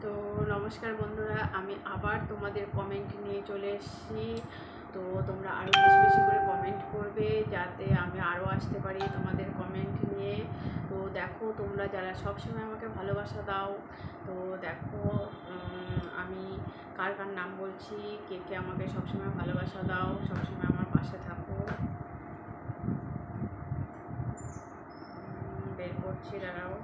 তো নমস্কার বন্ধুরা, আমি আবার তোমাদের কমেন্ট নিয়ে চলে এসেছি। তো তোমরা আরও বেশি বেশি করে কমেন্ট করবে যাতে আমি আরও আসতে পারি তোমাদের কমেন্ট নিয়ে। তো দেখো, তোমরা যারা সবসময় আমাকে ভালোবাসা দাও, তো দেখো আমি কার কার নাম বলছি, কে কে আমাকে সবসময় ভালোবাসা দাও, সবসময় আমার পাশে থাকো। বের করছি, দাঁড়াও।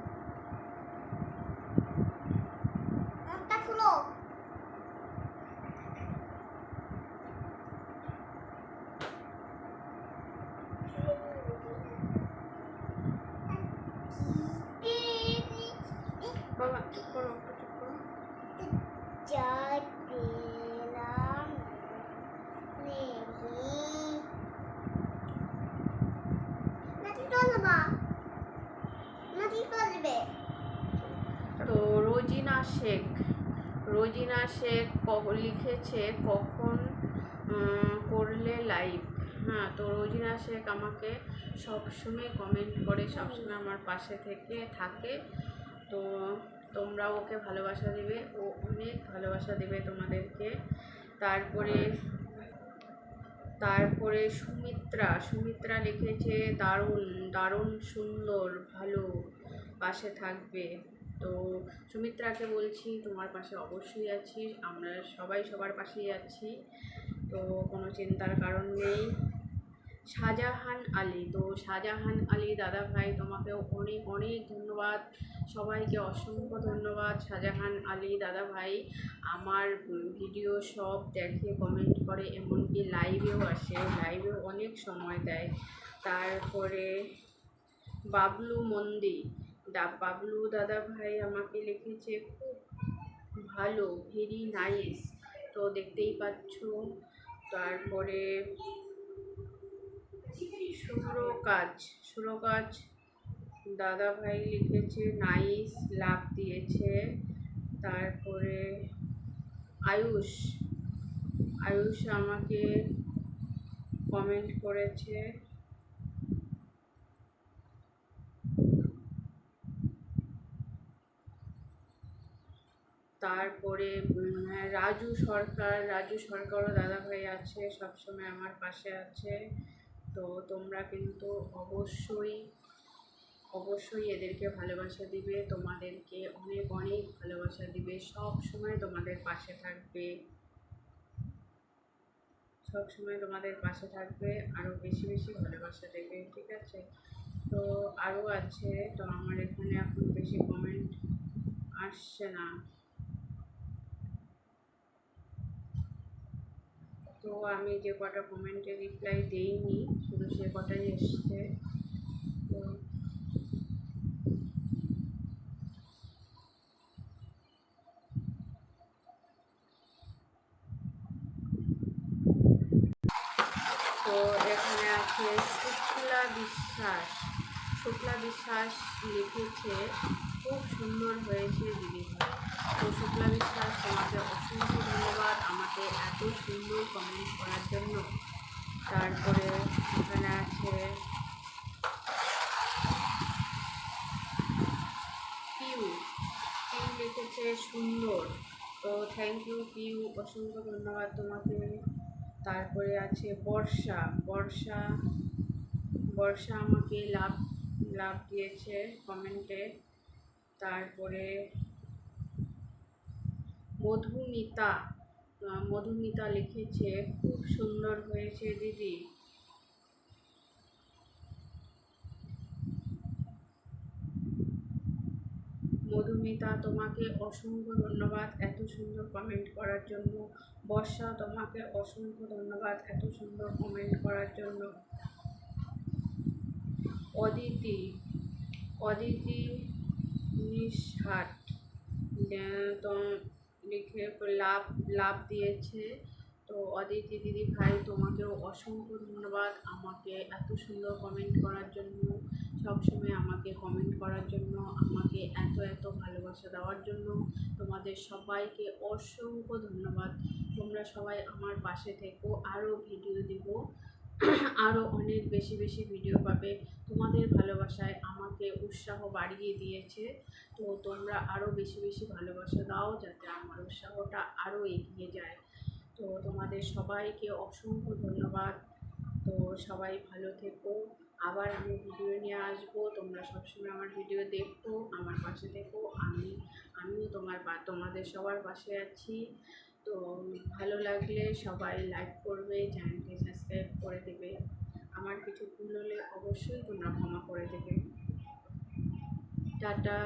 বাবা চুপ করো, চুপ করো। তো রোজিনা শেখ লিখেছে কখন করলে লাইভ। হ্যাঁ, তো রোজিনা শেখ আমাকে সবসময় কমেন্ট করে, সবসময় আমার পাশে থেকে থাকে। তো তোমরা ওকে ভালোবাসা দেবে, ও অনেক ভালোবাসা দেবে তোমাদেরকে। তারপরে সুমিত্রা লিখেছে দারুণ দারুণ সুন্দর, ভালো, পাশে থাকবে। তো সুমিত্রাকে বলছি তোমার পাশে অবশ্যই আছি, আমরা সবাই সবার পাশেই আছি, তো কোনো চিন্তার কারণ নেই। শাহজাহান আলী দাদা ভাই, তোমাকেও অনেক অনেক ধন্যবাদ, সবাইকে অসংখ্য ধন্যবাদ। শাহজাহান আলী দাদা ভাই আমার ভিডিও সব দেখে, কমেন্ট করে, এমনকি লাইভেও আসে, লাইভেও অনেক সময় দেয়। তারপরে বাবলু দাদা ভাই আমাকে লিখেছে খুব ভালো, ভেরি নাইস, তো দেখতেই পাচ্ছ। তারপরে সুরকাজ দাদা ভাই লিখেছে নাইস, লাভ দিয়েছে। তারপরে আয়ুষ আমাকে কমেন্ট করেছে। তারপরে রাজু সরকারও দাদা ভাই আছে, সবসময় আমার পাশে আছে। তো তোমরা কিন্তু অবশ্যই এদেরকে ভালোবাসা দিবে, তোমাদেরকে অনেক অনেক ভালোবাসা দিবে, সব সময় তোমাদের পাশে থাকবে, সব সময় তোমাদের পাশে থাকবে, আরও বেশি বেশি ভালোবাসা দেবে, ঠিক আছে? তো আরও আছে, তো আমার এখানে এখন বেশি কমেন্ট আসছে না, তো আমি যে কটা কমেন্টে রিপ্লাই দিইনি শুধু সে কটাই এসছে। তো এখানে আছে শুক্লা বিশ্বাস লিখেছে খুব সুন্দর হয়েছে দিদিভাই। তো শুক্লা বিশ্বাস, তোমাকে অসংখ্য ধন্যবাদ আমাকে এত সুন্দর কমেন্ট করার জন্য। তারপরে এখানে আছে পিউ লিখেছে সুন্দর, তো থ্যাংক ইউ পিউ, অসংখ্য ধন্যবাদ তোমাকে। তারপরে আছে বর্ষা আমাকে লাভ দিয়েছে কমেন্টে। তারপরে মধুমিতা লিখেছে খুব সুন্দর হয়েছে দিদি। মধুমিতা, তোমাকে অসংখ্য ধন্যবাদ এত সুন্দর কমেন্ট করার জন্য। বর্ষা, তোমাকে অসংখ্য ধন্যবাদ এত সুন্দর কমেন্ট করার জন্য। অদিতি নিশহাট তো লিখে লাভ দিয়েছে। তো অদিতি দিদি ভাই, তোমাকেও অসংখ্য ধন্যবাদ আমাকে এত সুন্দর কমেন্ট করার জন্য, সবসময় আমাকে কমেন্ট করার জন্য, আমাকে এত এত ভালোবাসা দেওয়ার জন্য। তোমাদের সবাইকে অসংখ্য ধন্যবাদ, তোমরা সবাই আমার পাশে থেকো, আরও ভিডিও দিব, আরও অনেক বেশি বেশি ভিডিও পাবে। তোমাদের ভালোবাসায় আমাকে উৎসাহ বাড়িয়ে দিয়েছে। তো তোমরা আরও বেশি বেশি ভালোবাসা দাও, যাতে আমার উৎসাহটা আরও এগিয়ে যায়। তো তোমাদের সবাইকে অসংখ্য ধন্যবাদ। তো সবাই ভালো থেকো। আবার আমি ভিডিও নিয়ে আসবো, তোমরা সবসময় আমার ভিডিও দেখো, আমার পাশে থেকো। আমিও তোমাদের সবার পাশে আছি। তো ভালো লাগলে সবাই লাইক করবে, চ্যানেলকে সাবস্ক্রাইব করে দেবে। আমার কিছু ভুল হলে অবশ্যই তোমরা ক্ষমা করে দেবে। টাটা।